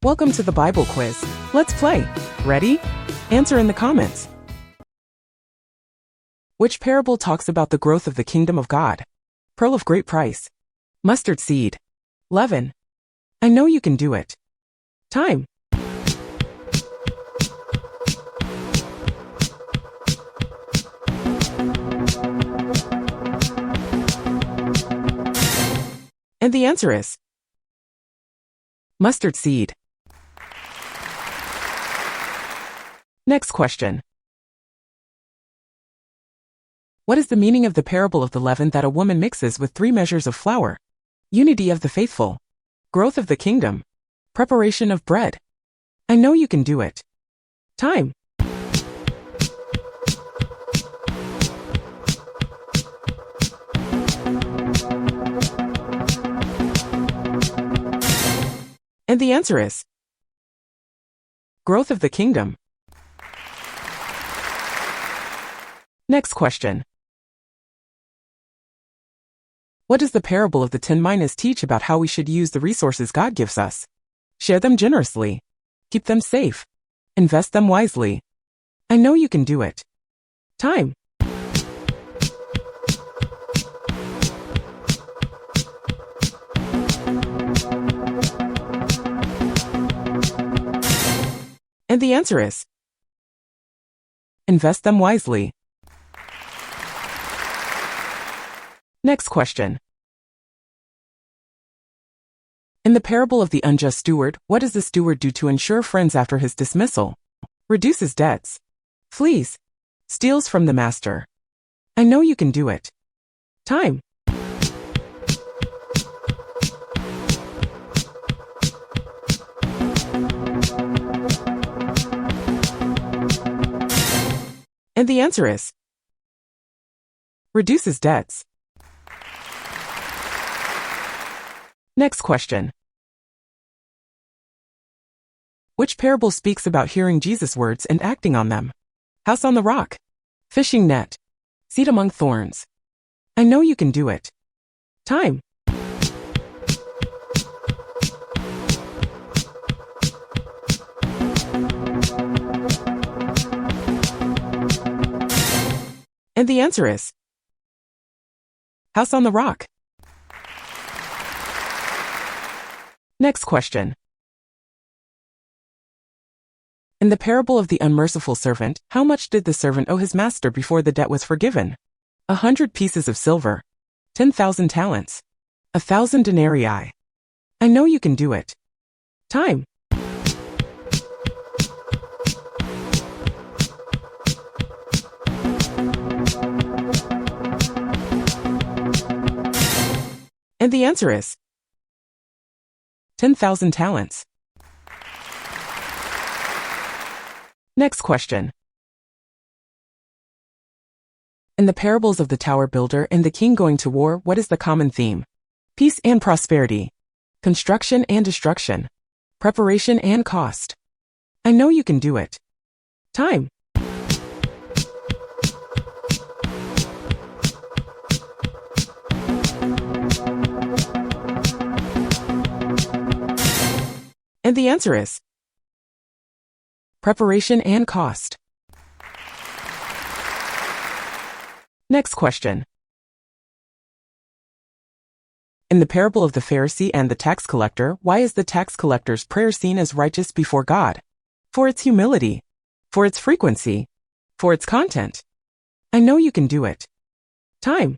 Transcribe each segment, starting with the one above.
Welcome to the Bible quiz. Let's play. Ready? Answer in the comments. Which parable talks about the growth of the kingdom of God? Pearl of great price. Mustard seed. Leaven. I know you can do it. Time. And the answer is mustard seed. Next question. What is the meaning of the parable of the leaven that a woman mixes with 3 measures of flour? Unity of the faithful. Growth of the kingdom. Preparation of bread. I know you can do it. Time. And the answer is growth of the kingdom. Next question. What does the parable of the 10 minas teach about how we should use the resources God gives us? Share them generously. Keep them safe. Invest them wisely. I know you can do it. Time. And the answer is invest them wisely. Next question. In the parable of the unjust steward, what does the steward do to ensure friends after his dismissal? Reduces debts. Flees. Steals from the master. I know you can do it. Time. And the answer is reduces debts. Next question. Which parable speaks about hearing Jesus' words and acting on them? House on the rock. Fishing net. Seed among thorns. I know you can do it. Time. And the answer is house on the rock. Next question. In the parable of the unmerciful servant, how much did the servant owe his master before the debt was forgiven? 100 pieces of silver. 10,000 talents. 1,000 denarii. I know you can do it. Time. And the answer is 10,000 talents. Next question. In the parables of the tower builder and the king going to war, what is the common theme? Peace and prosperity. Construction and destruction. Preparation and cost. I know you can do it. Time. And the answer is preparation and cost. Next question. In the parable of the Pharisee and the tax collector, why is the tax collector's prayer seen as righteous before God? For its humility. For its frequency. For its content. I know you can do it. Time.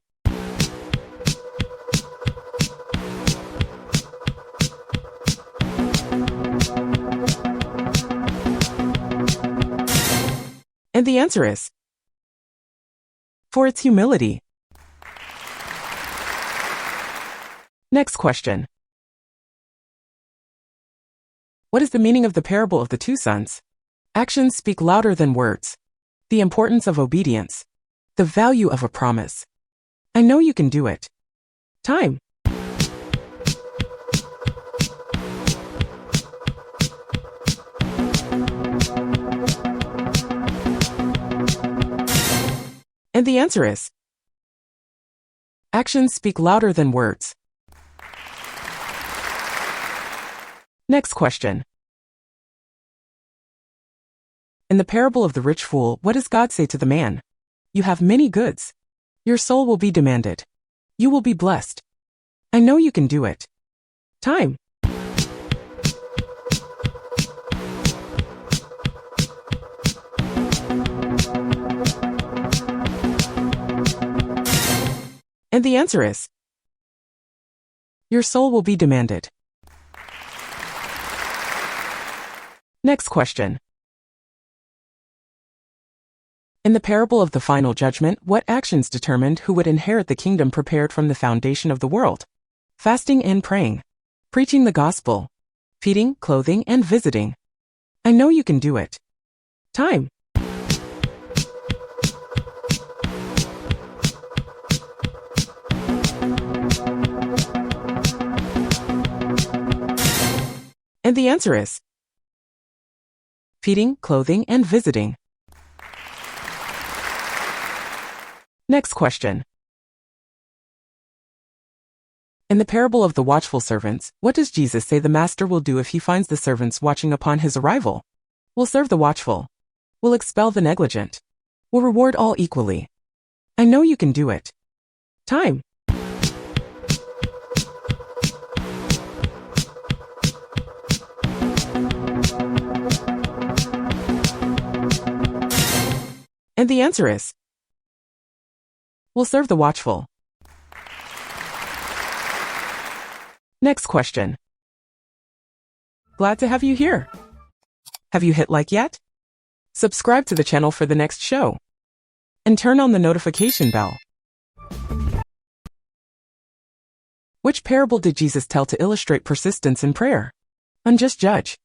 And the answer is for its humility. Next question. What is the meaning of the parable of the 2 sons? Actions speak louder than words. The importance of obedience. The value of a promise. I know you can do it. Time. And the answer is actions speak louder than words. Next question. In the parable of the rich fool, what does God say to the man? You have many goods. Your soul will be demanded. You will be blessed. I know you can do it. Time. And the answer is, your soul will be demanded. Next question. In the parable of the final judgment, what actions determined who would inherit the kingdom prepared from the foundation of the world? Fasting and praying. Preaching the gospel. Feeding, clothing, and visiting. I know you can do it. Time. And the answer is, feeding, clothing, and visiting. Next question. In the parable of the watchful servants, what does Jesus say the master will do if he finds the servants watching upon his arrival? Will serve the watchful. Will expel the negligent. Will reward all equally. I know you can do it. Time. And the answer is, will serve the watchful. Next question. Glad to have you here. Have you hit like yet? Subscribe to the channel for the next show. And turn on the notification bell. Which parable did Jesus tell to illustrate persistence in prayer? Unjust judge.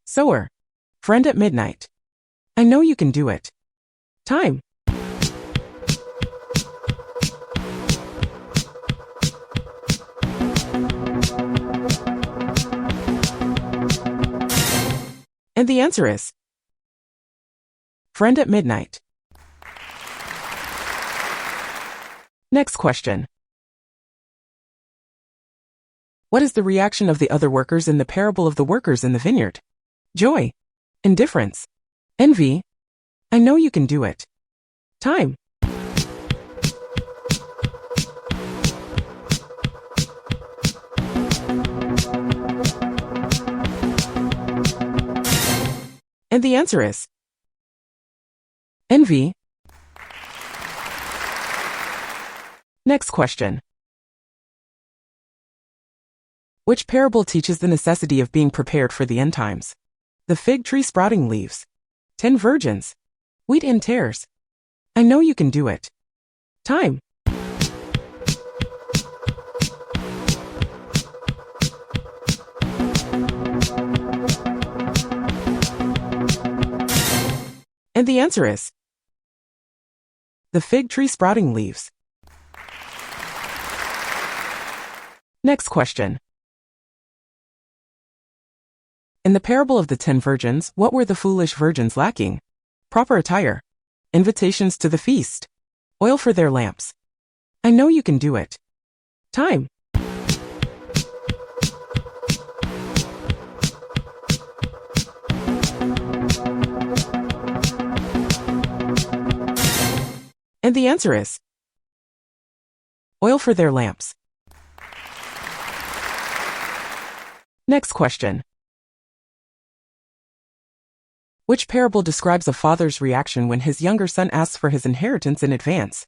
Sower. Friend at midnight. I know you can do it. Time. And the answer is, friend at midnight. Next question. What is the reaction of the other workers in the parable of the workers in the vineyard? Joy. Indifference. Envy. I know you can do it. Time. And the answer is, envy. Next question. Which parable teaches the necessity of being prepared for the end times? The fig tree sprouting leaves. 10 virgins. Wheat and tares. I know you can do it. Time. And the answer is, the fig tree sprouting leaves. Next question. In the parable of the 10 virgins, what were the foolish virgins lacking? Proper attire. Invitations to the feast. Oil for their lamps. I know you can do it. Time. And the answer is, oil for their lamps. Next question. Which parable describes a father's reaction when his younger son asks for his inheritance in advance?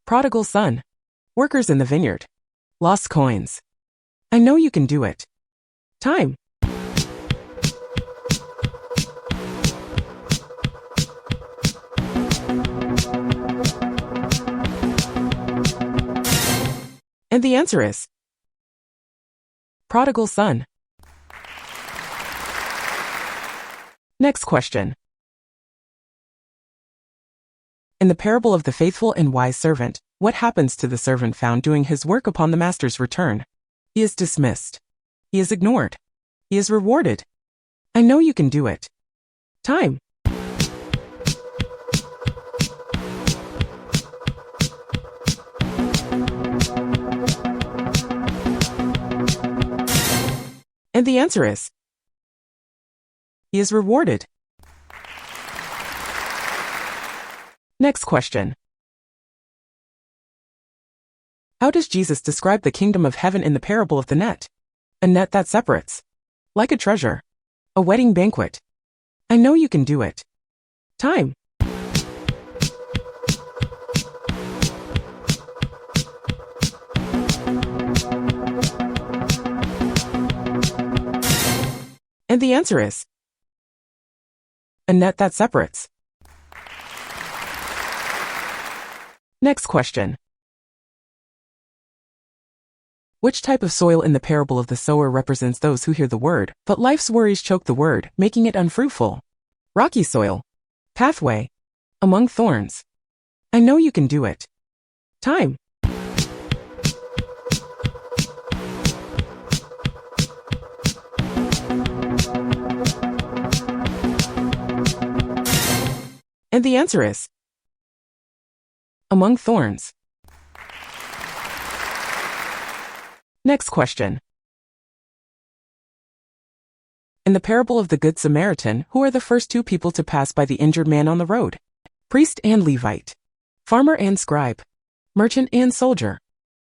Prodigal son. Workers in the vineyard. Lost coins. I know you can do it. Time. And the answer is, prodigal son. Next question. In the parable of the faithful and wise servant, what happens to the servant found doing his work upon the master's return? He is dismissed. He is ignored. He is rewarded. I know you can do it. Time. And the answer is, he is rewarded. Next question. How does Jesus describe the kingdom of heaven in the parable of the net? A net that separates. Like a treasure. A wedding banquet. I know you can do it. Time. And the answer is a net that separates. Next question. Which type of soil in the parable of the sower represents those who hear the word, but life's worries choke the word, making it unfruitful? Rocky soil. Pathway. Among thorns. I know you can do it. Time. And the answer is among thorns. Next question. In the parable of the Good Samaritan, who are the first two people to pass by the injured man on the road? Priest and Levite. Farmer and scribe. Merchant and soldier.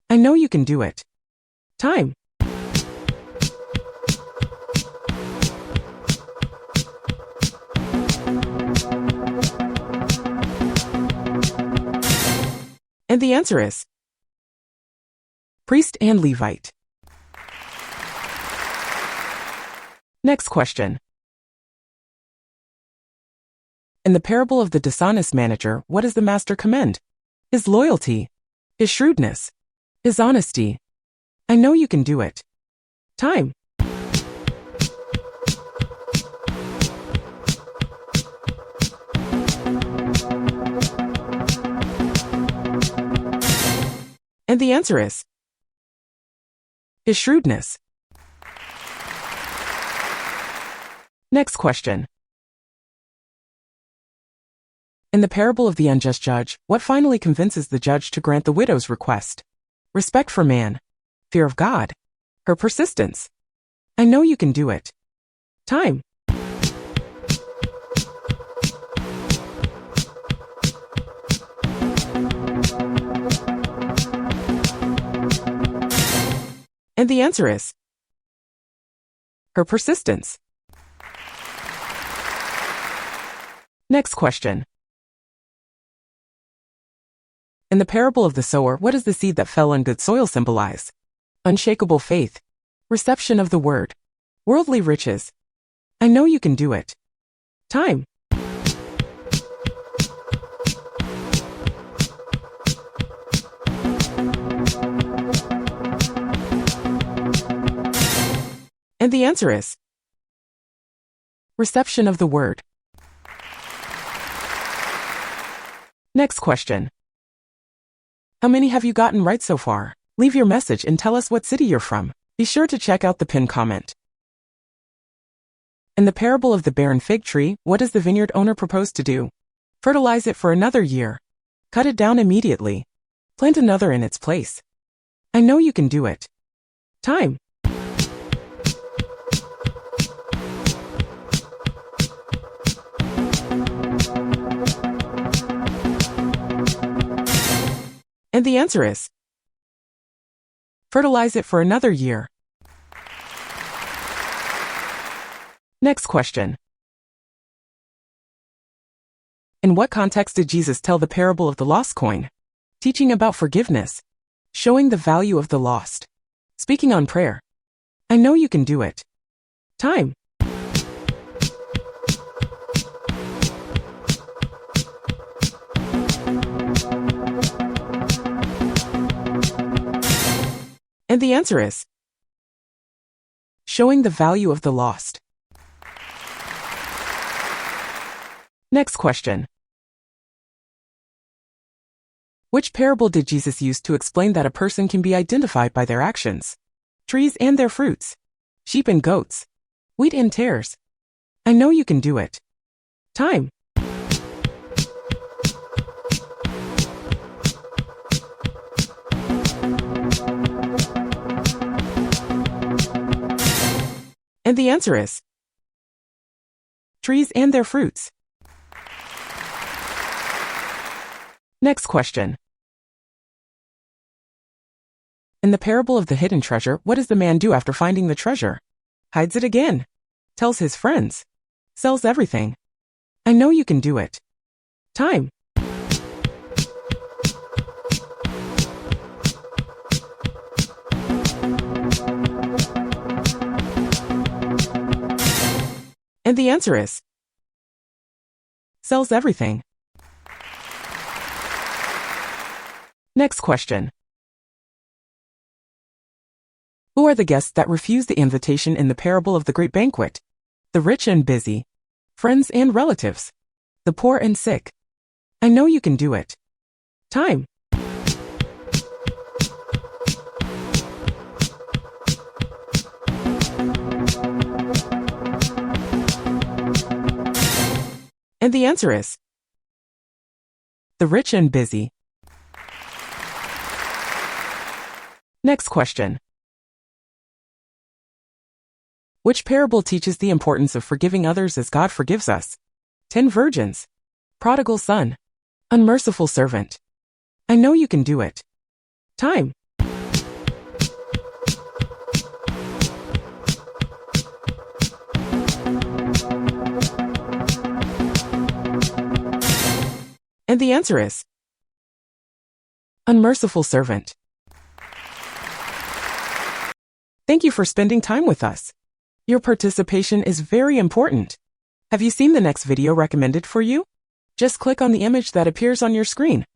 I know you can do it. Time. And the answer is priest and Levite. Next question. In the parable of the dishonest manager, what does the master commend? His loyalty. His shrewdness. His honesty. I know you can do it. Time. And the answer is his shrewdness. Next question. In the parable of the unjust judge, what finally convinces the judge to grant the widow's request? Respect for man. Fear of God. Her persistence. I know you can do it. Time. And the answer is her persistence. Next question. In the parable of the sower, what does the seed that fell on good soil symbolize? Unshakable faith. Reception of the word. Worldly riches. I know you can do it. Time. And the answer is reception of the word. Next question. How many have you gotten right so far? Leave your message and tell us what city you're from. Be sure to check out the pinned comment. In the parable of the barren fig tree, what does the vineyard owner propose to do? Fertilize it for another year. Cut it down immediately. Plant another in its place. I know you can do it. Time. And the answer is fertilize it for another year. Next question. In what context did Jesus tell the parable of the lost coin? Teaching about forgiveness. Showing the value of the lost. Speaking on prayer. I know you can do it. Time. And the answer is showing the value of the lost. Next question. Which parable did Jesus use to explain that a person can be identified by their actions? Trees and their fruits. Sheep and goats. Wheat and tares. I know you can do it. Time. And the answer is trees and their fruits. Next question. In the parable of the hidden treasure, what does the man do after finding the treasure? Hides it again. Tells his friends. Sells everything. I know you can do it. Time. And the answer is sells everything. Next question. Who are the guests that refuse the invitation in the parable of the great banquet? The rich and busy. Friends and relatives. The poor and sick. I know you can do it. Time. And the answer is the rich and busy. Next question. Which parable teaches the importance of forgiving others as God forgives us? 10 virgins. Prodigal son. Unmerciful servant. I know you can do it. Time. And the answer is unmerciful servant. Thank you for spending time with us. Your participation is very important. Have you seen the next video recommended for you? Just click on the image that appears on your screen.